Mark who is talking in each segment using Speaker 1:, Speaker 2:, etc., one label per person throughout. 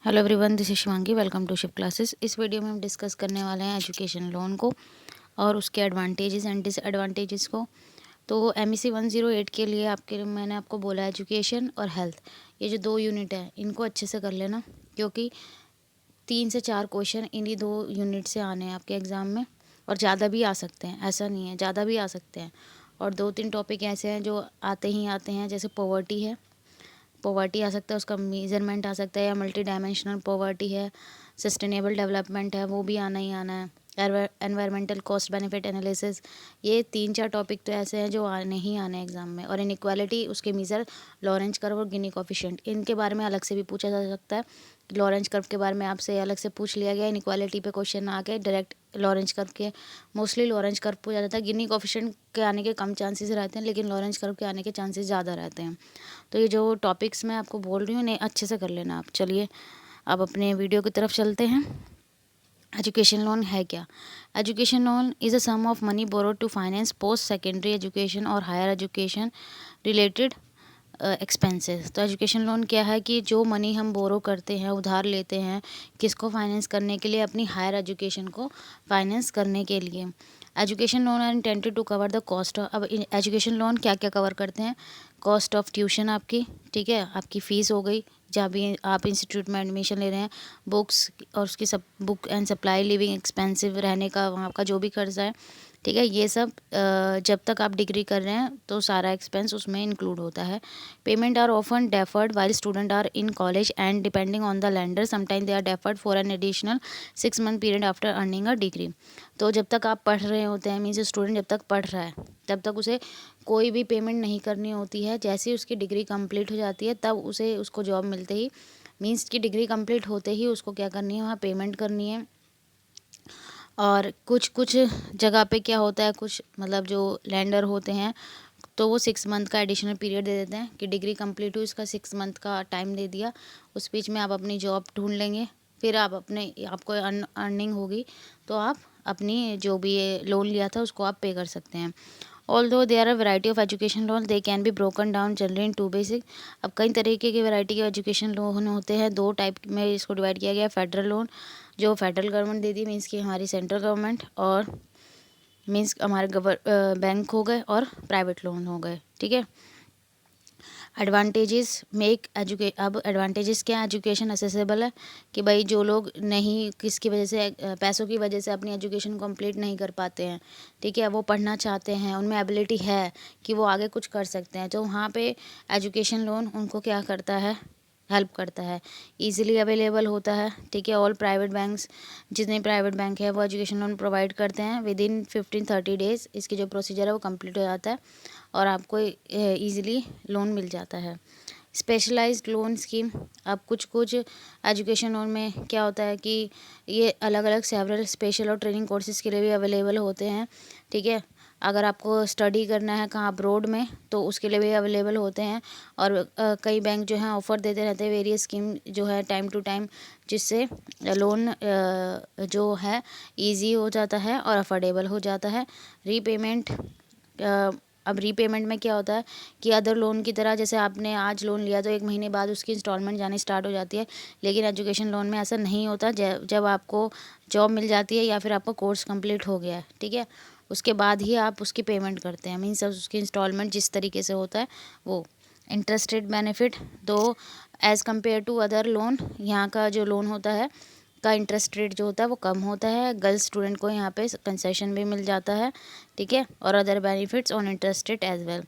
Speaker 1: Hello everyone, this is Shivangi. Welcome to ship classes. इस video में हम डिस्कस करने वाले हैं एजुकेशन लोन को और उसके एडवांटेजेस एंड डिसएडवांटेजेस को। तो MEC 108 के लिए मैंने आपको बोला एजुकेशन और हेल्थ, ये जो दो यूनिट है इनको अच्छे से कर लेना, क्योंकि 3 से 4 क्वेश्चन इन्हीं दो यूनिट से आने हैं आपके एग्ज़ाम में। और ज़्यादा भी आ सकते हैं, ऐसा नहीं है, ज़्यादा भी आ सकते हैं। और 2-3 टॉपिक ऐसे हैं जो आते ही आते हैं, जैसे पॉवर्टी है। पॉवर्टी आ सकता है, उसका मेजरमेंट आ सकता है, या मल्टी डायमेंशनल पॉवर्टी है, सस्टेनेबल डेवलपमेंट है, वो भी आना ही आना है। एनवायरमेंटल कॉस्ट बेनिफिट एनालिसिस, ये 3-4 टॉपिक तो ऐसे हैं जो आने ही आने एग्जाम में। और इनइक्वालिटी, उसके मीज़र, लॉरेंज कर्व और गिनी कोफिशिएंट, इनके बारे में अलग से भी पूछा जा सकता है। लॉरेंज कर्व के बारे में आपसे अलग से पूछ लिया गया, इनइक्वालिटी पे क्वेश्चन आ गए डायरेक्ट। लॉरेंज कर्व के मोस्टली लॉरेंज कर्व पूछा जाता है, गिनी कोफिशिएंट के आने के कम चांसेस रहते हैं, लेकिन लॉरेंज कर्व के आने के चांसेस ज़्यादा रहते हैं। तो ये जो टॉपिक्स मैं आपको बोल रही हूँ इन्हें अच्छे से कर लेना आप। चलिए अब अपने वीडियो की तरफ चलते हैं। एजुकेशन लोन है क्या? Education loan is a sum of money borrowed to finance post secondary education और हायर एजुकेशन रिलेटेड एक्सपेंसेस। तो एजुकेशन लोन क्या है कि जो मनी हम बोरो करते हैं, उधार लेते हैं, किसको फाइनेंस करने के लिए? अपनी हायर एजुकेशन को फाइनेंस करने के लिए। Education loan are intended to cover the cost. अब एजुकेशन लोन क्या क्या कवर करते हैं? कॉस्ट ऑफ ट्यूशन आपकी, ठीक है, आपकी फ़ीस हो गई जहाँ भी आप इंस्टीट्यूट में एडमिशन ले रहे हैं, बुक्स और उसकी सब book and supply, living expensive, रहने का वहाँ का जो भी खर्चा है, ठीक है, ये सब जब तक आप डिग्री कर रहे हैं तो सारा एक्सपेंस उसमें इंक्लूड होता है। Payment are often deferred while student are in college and depending on the lender sometime they are deferred for an additional 6 month period after earning a degree. तो जब तक आप पढ़ रहे होते हैं, मीन्स स्टूडेंट जब तक पढ़ रहा है तब तक उसे कोई भी पेमेंट नहीं करनी होती है। जैसे ही उसकी डिग्री कंप्लीट हो जाती है तब उसको जॉब मिलते ही, मीन्स की डिग्री कंप्लीट होते ही उसको क्या करनी है, वहाँ पेमेंट करनी है। और कुछ कुछ जगह पे क्या होता है, कुछ मतलब जो लैंडर होते हैं तो वो 6 मंथ का एडिशनल पीरियड दे देते हैं कि डिग्री कंप्लीट हुई, इसका 6 मंथ का टाइम दे दिया, उस बीच में आप अपनी जॉब ढूंढ लेंगे, फिर आप आपको अर्निंग होगी तो आप अपनी जो भी ये लोन लिया था उसको आप पे कर सकते हैं। Although there are variety of education loan, they can be broken down generally in 2 basic. अब कई तरीके की वैरायटी के एजुकेशन लोन होते हैं, 2 टाइप में इसको डिवाइड किया गया है। फेडरल लोन, जो फेडरल गवर्नमेंट देती है, मीन्स कि हमारी सेंट्रल गवर्नमेंट, और मीन्स हमारे बैंक हो गए, और प्राइवेट लोन हो गए, ठीक है। एडवांटेजेस मेक अब एडवांटेजेस क्या है? एजुकेशन असेसेबल है कि भाई जो लोग नहीं, किसकी वजह से, पैसों की वजह से अपनी एजुकेशन कंप्लीट नहीं कर पाते हैं, ठीक है, वो पढ़ना चाहते हैं, उनमें एबिलिटी है कि वो आगे कुछ कर सकते हैं, तो वहाँ पे एजुकेशन लोन उनको क्या करता है, हेल्प करता है, इजीली अवेलेबल होता है, ठीक है। ऑल प्राइवेट बैंक्स, जितने प्राइवेट बैंक है वो एजुकेशन लोन प्रोवाइड करते हैं। विद इन 15-30 डेज़ इसकी जो प्रोसीजर है वो कंप्लीट हो जाता है और आपको ईज़िली लोन मिल जाता है। स्पेशलाइज्ड लोन स्कीम, अब कुछ कुछ एजुकेशन लोन में क्या होता है कि ये अलग अलग सेवरल स्पेशल और ट्रेनिंग कोर्सेज़ के लिए भी अवेलेबल होते हैं, ठीक है। अगर आपको स्टडी करना है कहाँ अब्रोड में तो उसके लिए भी अवेलेबल होते हैं। और कई बैंक जो हैं ऑफ़र देते रहते हैं वेरियस स्कीम जो है टाइम टू टाइम, जिससे लोन जो है इजी हो जाता है और अफोर्डेबल हो जाता है। रीपेमेंट, अब रीपेमेंट में क्या होता है कि अदर लोन की तरह, जैसे आपने आज लोन लिया तो 1 महीने बाद उसकी इंस्टॉलमेंट जानी स्टार्ट हो जाती है, लेकिन एजुकेशन लोन में ऐसा नहीं होता। जब आपको जॉब मिल जाती है या फिर आपका कोर्स कंप्लीट हो गया है, ठीक है, उसके बाद ही आप उसकी पेमेंट करते हैं, मीन्स उसकी इंस्टॉलमेंट जिस तरीके से होता है वो। इंटरेस्ट रेट बेनिफिट, तो as compare to other loan, यहाँ का जो लोन होता है का इंटरेस्ट रेट जो होता है वो कम होता है। गर्ल्स स्टूडेंट को यहाँ पे कंसेशन भी मिल जाता है, ठीक है, और other benefits on interest rate as well.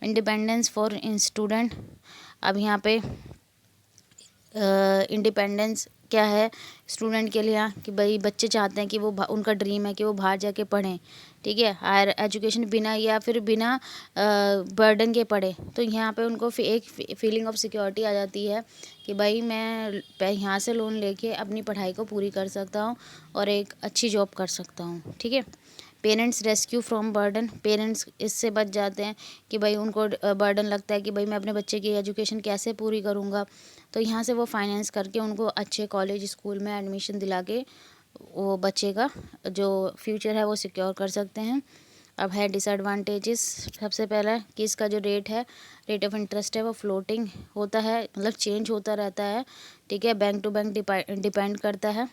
Speaker 1: Independence for in student, अब यहाँ पे इंडिपेंडेंस क्या है स्टूडेंट के लिए, कि भाई बच्चे चाहते हैं कि वो उनका ड्रीम है कि वो बाहर जाके पढ़ें, ठीक है, हायर एजुकेशन बिना या फिर बिना बर्डन के पढ़े, तो यहाँ पे उनको एक फीलिंग ऑफ सिक्योरिटी आ जाती है कि भाई मैं यहाँ से लोन लेके अपनी पढ़ाई को पूरी कर सकता हूँ और एक अच्छी जॉब कर सकता हूँ, ठीक है। Parents rescue from burden, parents इससे बच जाते हैं कि भाई उनको बर्डन लगता है कि भाई मैं अपने बच्चे की एजुकेशन कैसे पूरी करूँगा, तो यहाँ से वो फाइनेंस करके उनको अच्छे कॉलेज स्कूल में एडमिशन दिला के वो बच्चे का जो फ्यूचर है वो सिक्योर कर सकते हैं। अब है डिसएडवांटेजेस। सबसे पहला कि इसका जो रेट ऑफ इंटरेस्ट है वो फ्लोटिंग होता है, मतलब चेंज होता रहता है, ठीक है, बैंक टू बैंक डिपेंड करता है।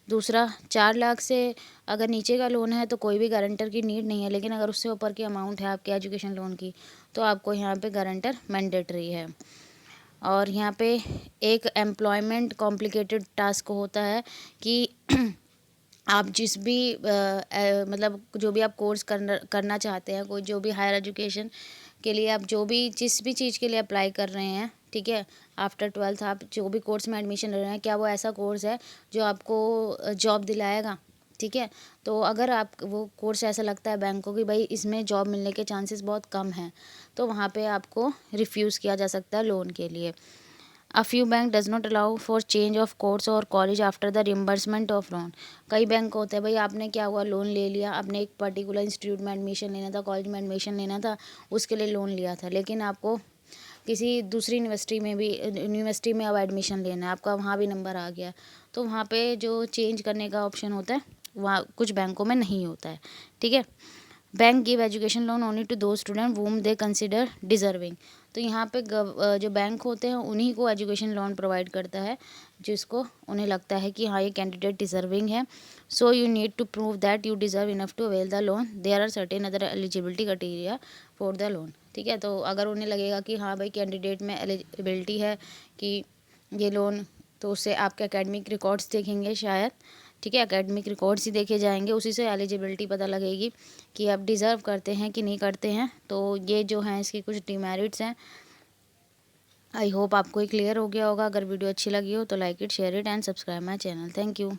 Speaker 1: दूसरा, 4 लाख से अगर नीचे का लोन है तो कोई भी गारंटर की नीड नहीं है, लेकिन अगर उससे ऊपर की अमाउंट है आपके एजुकेशन लोन की तो आपको यहाँ पे गारंटर मैंडेटरी है। और यहाँ पे एक एम्प्लॉयमेंट कॉम्प्लिकेटेड टास्क होता है कि आप जिस भी मतलब जो भी आप कोर्स करना चाहते हैं, कोई जो भी हायर एजुकेशन के लिए आप जिस भी चीज़ के लिए अप्लाई कर रहे हैं, ठीक है, आफ्टर 12th आप जो भी कोर्स में एडमिशन ले रहे हैं, क्या वो ऐसा कोर्स है जो आपको जॉब दिलाएगा, ठीक है। तो अगर आप वो कोर्स ऐसा लगता है बैंक को कि भाई इसमें जॉब मिलने के चांसेस बहुत कम हैं, तो वहाँ पे आपको रिफ्यूज़ किया जा सकता है लोन के लिए। A few bank does not allow for change of course और college after the reimbursement of loan. कई बैंक होते हैं भाई, आपने क्या हुआ, लोन ले लिया, आपने एक पर्टिकुलर इंस्टीट्यूट में एडमिशन लेना था, कॉलेज में एडमिशन लेना था, उसके लिए लोन लिया था, लेकिन आपको किसी दूसरी यूनिवर्सिटी में अब एडमिशन लेना है, आपका वहाँ भी नंबर आ गया, तो वहाँ पे जो चेंज करने का ऑप्शन होता है वहाँ कुछ बैंकों में नहीं होता है, ठीक है। Bank give education loan only to those student whom they consider deserving. तो यहाँ पे जो बैंक होते हैं उन्हीं को एजुकेशन लोन प्रोवाइड करता है जिसको उन्हें लगता है कि हाँ ये कैंडिडेट डिजर्विंग है। So you need to prove that you deserve enough to avail the loan, there are certain other eligibility criteria for the loan, ठीक है। तो अगर उन्हें लगेगा कि हाँ भाई कैंडिडेट में एलिजिबिलिटी है कि ये लोन, तो उससे आपके एकेडमिक रिकॉर्ड्स देखेंगे शायद, ठीक है, एकेडमिक रिकॉर्ड्स ही देखे जाएंगे, उसी से एलिजिबिलिटी पता लगेगी कि आप डिज़र्व करते हैं कि नहीं करते हैं। तो ये जो हैं इसकी कुछ डिमेरिट्स हैं। आई होप आपको ये क्लियर हो गया होगा। अगर वीडियो अच्छी लगी हो तो like it, share it and subscribe my channel. Thank you.